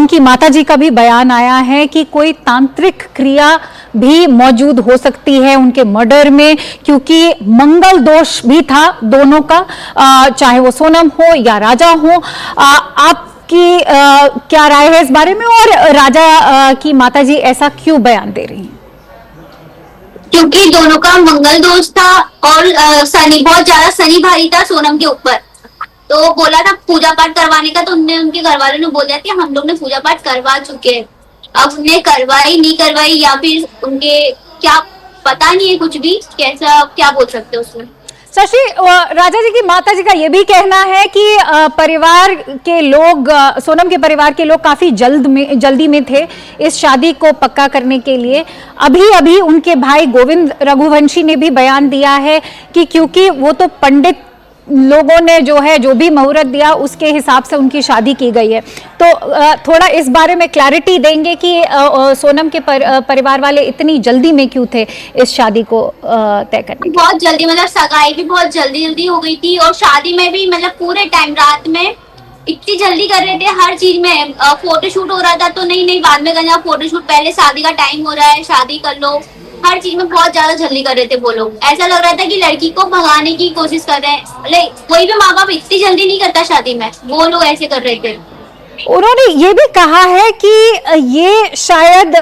शिलोंग की माताजी का भी बयान आया है कि कोई तांत्रिक क्रिया भी मौजूद हो सकती है उनके मर्डर में, क्योंकि मंगल दोष भी था दोनों का, चाहे वो सोनम हो या राजा हो। आपकी क्या राय है इस बारे में, और राजा की माताजी ऐसा क्यों बयान दे रही हैं? क्योंकि दोनों का मंगल दोष था और शनि, बहुत ज्यादा शनि भारी था सोनम के ऊपर। तो बोला था पूजा पाठ करवाने का, तो उनके घर वालों ने बोल दिया कि हम लोग ने पूजा पाठ करवा चुके हैं। अब उन्हें करवाई नहीं करवाई, या फिर उनके क्या पता नहीं है कुछ भी, कैसा क्या बोल सकते हैं उसमें। शशि, राजा जी की माताजी का यह भी कहना है कि परिवार के लोग, सोनम के परिवार के लोग काफी जल्दी में थे इस शादी को पक्का करने के लिए। अभी अभी उनके भाई गोविंद रघुवंशी ने भी बयान दिया है कि क्योंकि वो तो पंडित लोगों ने जो भी मुहूर्त दिया उसके हिसाब से उनकी शादी की गई है। तो थोड़ा इस बारे में क्लैरिटी देंगे कि सोनम के परिवार वाले इतनी जल्दी में क्यों थे इस शादी को तय करने? बहुत जल्दी, मतलब सगाई भी बहुत जल्दी हो गई थी, और शादी में भी मतलब पूरे टाइम रात में इतनी जल्दी कर रहे थे हर चीज में। फोटोशूट हो रहा था तो नहीं बाद में करना, फोटोशूट पहले, शादी का टाइम हो रहा है शादी कर लो, हर चीज में बहुत ज्यादा जल्दी कर रहे थे वो लोग। ऐसा लग रहा था कि लड़की को भगाने की कोशिश कर रहे हैं। कोई भी माँ बाप इतनी जल्दी नहीं करता शादी में, वो लोग ऐसे कर रहे थे। उन्होंने ये भी कहा है कि ये शायद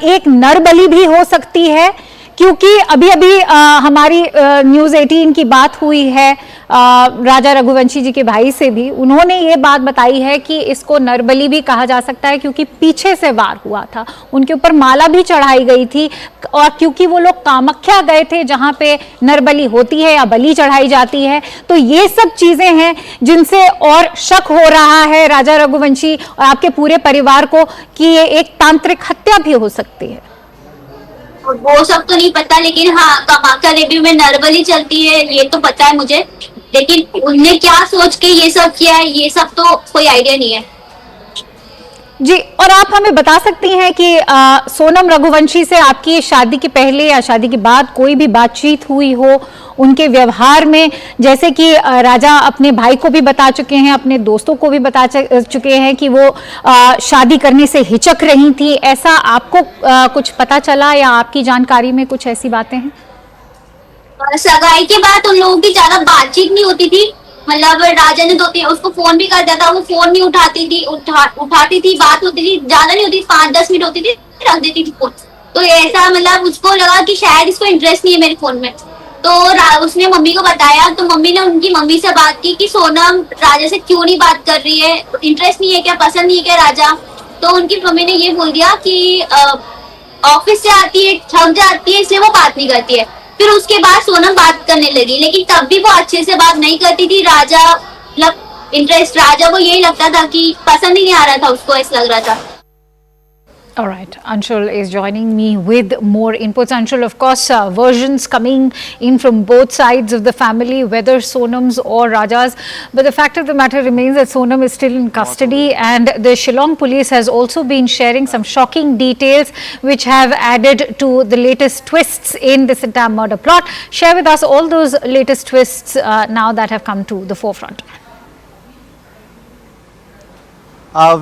एक नरबलि भी हो सकती है, क्योंकि अभी अभी हमारी न्यूज़ 18 की बात हुई है राजा रघुवंशी जी के भाई से भी। उन्होंने ये बात बताई है कि इसको नरबलि भी कहा जा सकता है, क्योंकि पीछे से वार हुआ था, उनके ऊपर माला भी चढ़ाई गई थी, और क्योंकि वो लोग कामाख्या गए थे जहां पे नरबलि होती है या बलि चढ़ाई जाती है। तो ये सब चीजें हैं जिनसे और शक हो रहा है राजा रघुवंशी और आपके पूरे परिवार को कि ये एक तांत्रिक हत्या भी हो सकती है। वो सब तो नहीं पता, लेकिन हाँ कामाख्या देवी में नरबलि चलती है ये तो पता है मुझे, लेकिन उनने क्या सोच के ये सब किया है ये सब तो कोई आइडिया नहीं है जी। और आप हमें बता सकती हैं कि सोनम रघुवंशी से आपकी शादी के पहले या शादी के बाद कोई भी बातचीत हुई हो उनके व्यवहार में, जैसे कि राजा अपने भाई को भी बता चुके हैं, अपने दोस्तों को भी बता चुके हैं कि वो शादी करने से हिचक रही थी, ऐसा आपको कुछ पता चला या आपकी जानकारी में कुछ ऐसी बातें हैं? सगाई के बाद उन लोगों की ज्यादा बातचीत नहीं होती थी, मतलब राजा ने उसको फोन भी कर दिया था, वो फोन नहीं उठाती थी, उठाती थी, बात होती थी, ज्यादा नहीं होती, 5-10 मिनट होती थी, रख देती थी फोन। तो ऐसा मतलब उसको लगा कि शायद इसको इंटरेस्ट नहीं है मेरे फोन में। तो उसने मम्मी को बताया, तो मम्मी ने उनकी मम्मी से बात की कि सोनम राजा से क्यों नहीं बात कर रही है, इंटरेस्ट नहीं है क्या, पसंद नहीं है क्या राजा। तो उनकी मम्मी ने ये बोल दिया कि ऑफिस से आती है, थक जाती है, इसलिए वो बात नहीं करती है। फिर उसके बाद सोनम बात करने लगी, लेकिन तब भी वो अच्छे से बात नहीं करती थी। राजा मतलब इंटरेस्ट, राजा को यही लगता था कि पसंद ही नहीं आ रहा था उसको, ऐसा लग रहा था। All right, Anshul is joining me with more inputs. Anshul, of course, versions coming in from both sides of the family, whether Sonam's or Raja's. But the fact of the matter remains that Sonam is still in custody, and the Shillong police has also been sharing some shocking details which have added to the latest twists in this entire murder plot. Share with us all those latest twists now that have come to the forefront.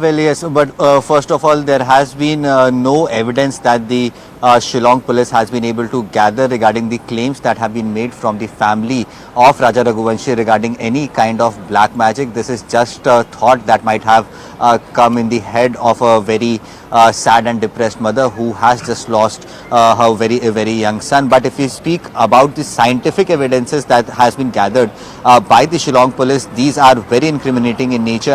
Well, yes, but first of all, there has been no evidence that the Shillong police has been able to gather regarding the claims that have been made from the family of Raja Raghuvanshi regarding any kind of black magic. This is just a thought that might have come in the head of a very sad and depressed mother who has just lost her very young son. But if we speak about the scientific evidences that has been gathered by the Shillong police, these are very incriminating in nature.